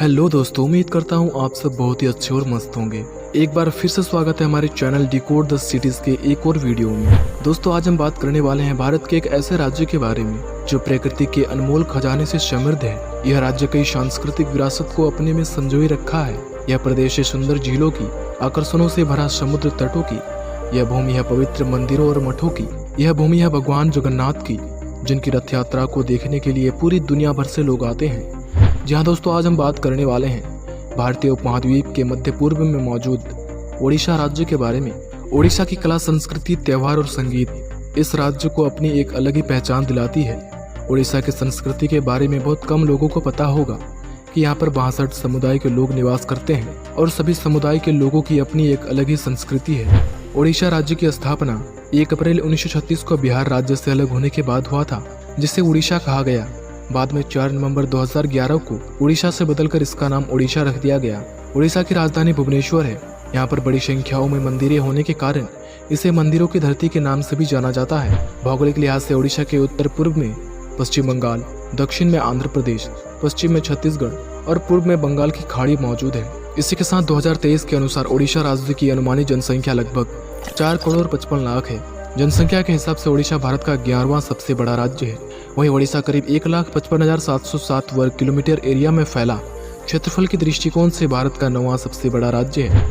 Hello दोस्तों, उम्मीद करता हूँ आप सब बहुत ही अच्छे और मस्त होंगे। एक बार फिर से स्वागत है हमारे चैनल डिकोड द सिटीज के एक और वीडियो में। दोस्तों, आज हम बात करने वाले हैं भारत के एक ऐसे राज्य के बारे में जो प्रकृति के अनमोल खजाने से समृद्ध है। यह राज्य कई सांस्कृतिक विरासत को अपने में संजोए रखा है। यह प्रदेश सुंदर झीलों की, आकर्षणों से भरा समुद्र तटों की, यह भूमि है पवित्र मंदिरों और मठों की। यह भूमि है भगवान जगन्नाथ की, जिनकी रथ यात्रा को देखने के लिए पूरी दुनिया भर से लोग आते हैं। जहाँ दोस्तों आज हम बात करने वाले हैं भारतीय उपमहाद्वीप के मध्य पूर्व में मौजूद ओडिशा राज्य के बारे में। ओडिशा की कला, संस्कृति, त्योहार और संगीत इस राज्य को अपनी एक अलग ही पहचान दिलाती है। ओडिशा की संस्कृति के बारे में बहुत कम लोगों को पता होगा कि यहाँ पर 62 समुदाय के लोग निवास करते हैं और सभी समुदाय के लोगों की अपनी एक अलग ही संस्कृति है। ओडिशा राज्य की स्थापना 1 अप्रैल 1936 को बिहार राज्य से अलग होने के बाद हुआ था, जिसे उड़ीसा कहा गया। बाद में 4 नवंबर 2011 को उड़ीसा से बदलकर इसका नाम ओडिशा रख दिया गया। उड़ीसा की राजधानी भुवनेश्वर है। यहाँ पर बड़ी संख्याओं में मंदिरें होने के कारण इसे मंदिरों की धरती के नाम से भी जाना जाता है। भौगोलिक लिहाज से ओडिशा के उत्तर पूर्व में पश्चिम बंगाल, दक्षिण में आंध्र प्रदेश, पश्चिम में छत्तीसगढ़ और पूर्व में बंगाल की खाड़ी मौजूद है। इसी के साथ 2023 के अनुसार ओडिशा राज्य की अनुमानित जनसंख्या लगभग 4 करोड़ 55 लाख है। जनसंख्या के हिसाब से ओडिशा भारत का 11वां सबसे बड़ा राज्य है। वहीं ओडिशा करीब 1,55,707 वर्ग किलोमीटर एरिया में फैला क्षेत्रफल के दृष्टिकोण से भारत का 9वां सबसे बड़ा राज्य है।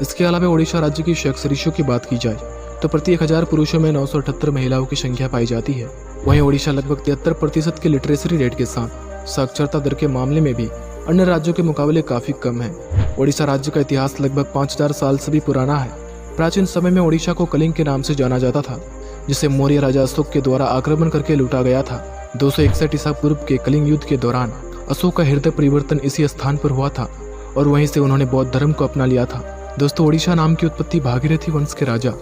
इसके अलावा ओडिशा राज्य की सेक्स रेशियो की बात की जाए तो प्रति 1000 पुरुषों में 978 महिलाओं की संख्या पाई जाती है। वहीं ओडिशा लगभग 73% के लिटरेसी रेट के साथ साक्षरता दर के मामले में भी अन्य राज्यों के मुकाबले काफी कम है। ओडिशा राज्य का इतिहास लगभग 5000 साल से भी पुराना है। प्राचीन समय में ओडिशा को कलिंग के नाम से जाना जाता था, जिसे मौर्य राजा अशोक के द्वारा आक्रमण करके लूटा गया था। 261 ईसा पूर्व के कलिंग युद्ध के दौरान अशोक का हृदय परिवर्तन इसी स्थान पर हुआ था और वहीं से उन्होंने बौद्ध धर्म को अपना लिया था। दोस्तों, ओडिशा नाम की उत्पत्ति भागीरथी वंश के राजा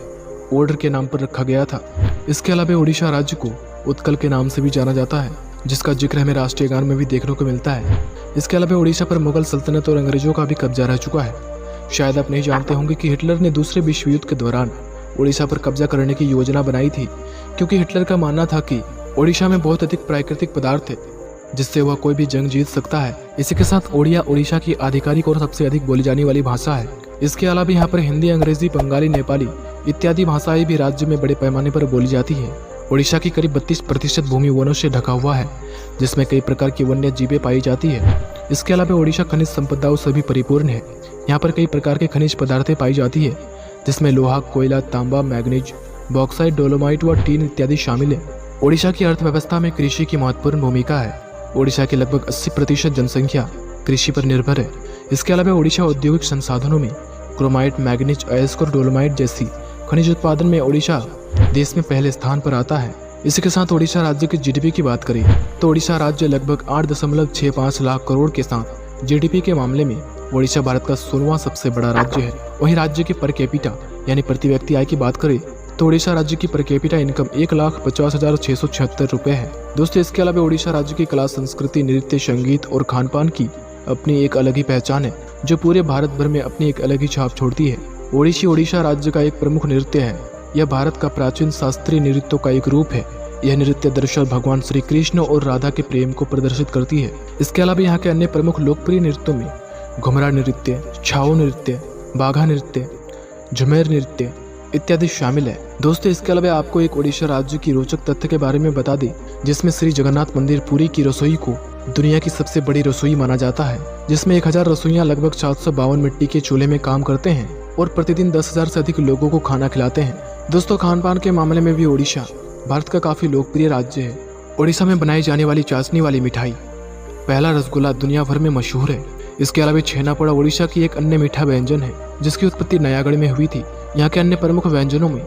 ओड्र के नाम पर रखा गया था। इसके अलावा ओडिशा राज्य को उत्कल के नाम से भी जाना जाता है, जिसका जिक्र हमें राष्ट्रीय गान में भी देखने को मिलता है। इसके अलावा ओडिशा पर मुगल सल्तनत और अंग्रेजों का भी कब्जा रह चुका है। शायद आप नहीं जानते होंगे कि हिटलर ने दूसरे विश्व युद्ध के दौरान ओडिशा पर कब्जा करने की योजना बनाई थी, क्योंकि हिटलर का मानना था कि ओडिशा में बहुत अधिक प्राकृतिक पदार्थ है जिससे वह कोई भी जंग जीत सकता है। इसी के साथ ओडिया ओडिशा की आधिकारिक और सबसे अधिक बोली जाने वाली भाषा है। इसके अलावा यहाँ पर हिंदी, अंग्रेजी, बंगाली, नेपाली इत्यादि भाषाएं भी राज्य में बड़े पैमाने पर बोली जाती है। ओडिशा की करीब 32% भूमि वनों से ढका हुआ है, जिसमें कई प्रकार की वन्य जीवें पाई जाती है। इसके अलावा ओडिशा खनिज संपदाओं से भी परिपूर्ण है। यहाँ पर कई प्रकार के खनिज पदार्थें पाई जाती है, जिसमें लोहा, कोयला, तांबा, मैग्नीज, बॉक्साइट, डोलोमाइट व टीन इत्यादि शामिल है। ओडिशा की अर्थव्यवस्था में कृषि की महत्वपूर्ण भूमिका है। ओडिशा की लगभग 80% जनसंख्या कृषि पर निर्भर है। इसके अलावा ओडिशा औद्योगिक संसाधनों में क्रोमाइट, मैग्नीज, अयस्क और डोलोमाइट जैसी खनिज उत्पादन में ओडिशा देश में पहले स्थान पर आता है। इसी के साथ ओडिशा राज्य की जीडीपी की बात करें तो ओडिशा राज्य लगभग 8.65 लाख करोड़ के साथ जीडीपी के मामले में ओडिशा भारत का 16वां सबसे बड़ा राज्य है। वहीं राज्य की पर कैपिटा यानी प्रति व्यक्ति आय की बात करें तो ओडिशा राज्य की पर कैपिटा इनकम 1,50,676 रुपए है। दोस्तों, इसके अलावा ओडिशा राज्य की कला, संस्कृति, नृत्य, संगीत और खान पान की अपनी एक अलग ही पहचान है, जो पूरे भारत भर में अपनी एक अलग ही छाप छोड़ती है। ओडिशी ओडिशा राज्य का एक प्रमुख नृत्य है। यह भारत का प्राचीन शास्त्रीय नृत्यों का एक रूप है। यह नृत्य दरअसल भगवान श्री कृष्ण और राधा के प्रेम को प्रदर्शित करती है। इसके अलावा यहाँ के अन्य प्रमुख लोकप्रिय नृत्यों में घुमरा नृत्य, छाओ नृत्य, बाघा नृत्य, झुमेर नृत्य इत्यादि शामिल है। दोस्तों, इसके अलावा आपको एक ओडिशा राज्य की रोचक तथ्य के बारे में बता दें, जिसमें श्री जगन्नाथ मंदिर पुरी की रसोई को दुनिया की सबसे बड़ी रसोई माना जाता है, जिसमें 1000 रसोइयां लगभग 752 मिट्टी के चूल्हे में काम करते हैं और प्रतिदिन 10,000 से अधिक लोगों को खाना खिलाते हैं। दोस्तों, खान पान के मामले में भी ओडिशा भारत का काफी लोकप्रिय राज्य है। ओडिशा में बनाई जाने वाली चाशनी वाली मिठाई पहला रसगुल्ला दुनिया भर में मशहूर है। इसके अलावा छेनापोड़ा ओडिशा की एक अन्य मीठा व्यंजन है, जिसकी उत्पत्ति नयागढ़ में हुई थी। यहाँ के अन्य प्रमुख व्यंजनों में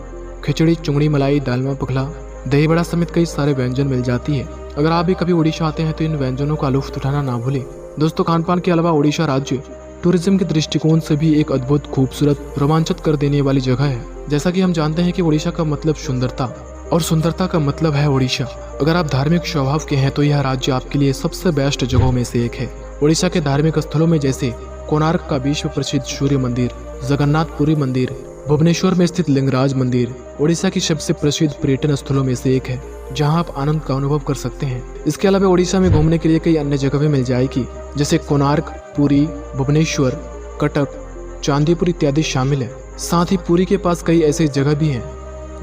खिचड़ी, चुंगड़ी, मलाई, दालमा पखला, दही बड़ा समेत कई सारे व्यंजन मिल जाती है। अगर आप भी कभी ओडिशा आते हैं तो इन व्यंजनों का लुत्फ उठाना ना भूलें। दोस्तों, खान पान के अलावा ओडिशा राज्य टूरिज्म के दृष्टिकोण से भी एक अद्भुत, खूबसूरत, रोमांचित कर देने वाली जगह है। जैसा कि हम जानते हैं कि ओडिशा का मतलब सुंदरता और सुंदरता का मतलब है ओडिशा। अगर आप धार्मिक स्वभाव के हैं तो यह राज्य आपके लिए सबसे बेस्ट जगहों में से एक है। ओडिशा के धार्मिक स्थलों में जैसे कोणार्क का विश्व प्रसिद्ध सूर्य मंदिर, जगन्नाथपुरी मंदिर, भुवनेश्वर में स्थित लिंगराज मंदिर ओडिशा की सबसे प्रसिद्ध पर्यटन स्थलों में से एक है, जहां आप आनंद का अनुभव कर सकते हैं। इसके अलावा ओडिशा में घूमने के लिए कई अन्य जगहें मिल जाएगी, जैसे कोणार्क, पुरी, भुवनेश्वर, कटक, चांदीपुर इत्यादि शामिल है। साथ ही पुरी के पास कई ऐसी जगह भी हैं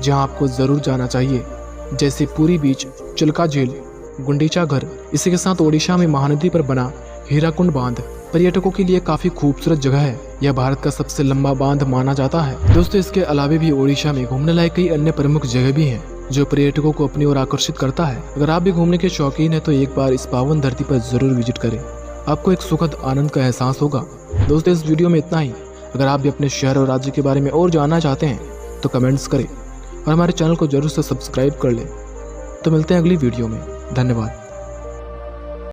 जहां आपको जरूर जाना चाहिए, जैसे पुरी बीच, चिल्का झील, गुंडीचा घर। इसी के साथ ओडिशा में महानदी पर बना हीराकुंड बांध पर्यटकों के लिए काफी खूबसूरत जगह है। यह भारत का सबसे लंबा बांध माना जाता है। दोस्तों, इसके अलावा भी ओडिशा में घूमने लायक कई अन्य प्रमुख जगह भी हैं जो पर्यटकों को अपनी ओर आकर्षित करता है। अगर आप भी घूमने के शौकीन हैं तो एक बार इस पावन धरती पर जरूर विजिट करें, आपको एक सुखद आनंद का एहसास होगा। दोस्तों, इस वीडियो में इतना ही। अगर आप भी अपने शहर और राज्य के बारे में और जानना चाहते हैं तो कमेंट्स करें और हमारे चैनल को जरूर से सब्सक्राइब कर लें। तो मिलते हैं अगली वीडियो में। धन्यवाद।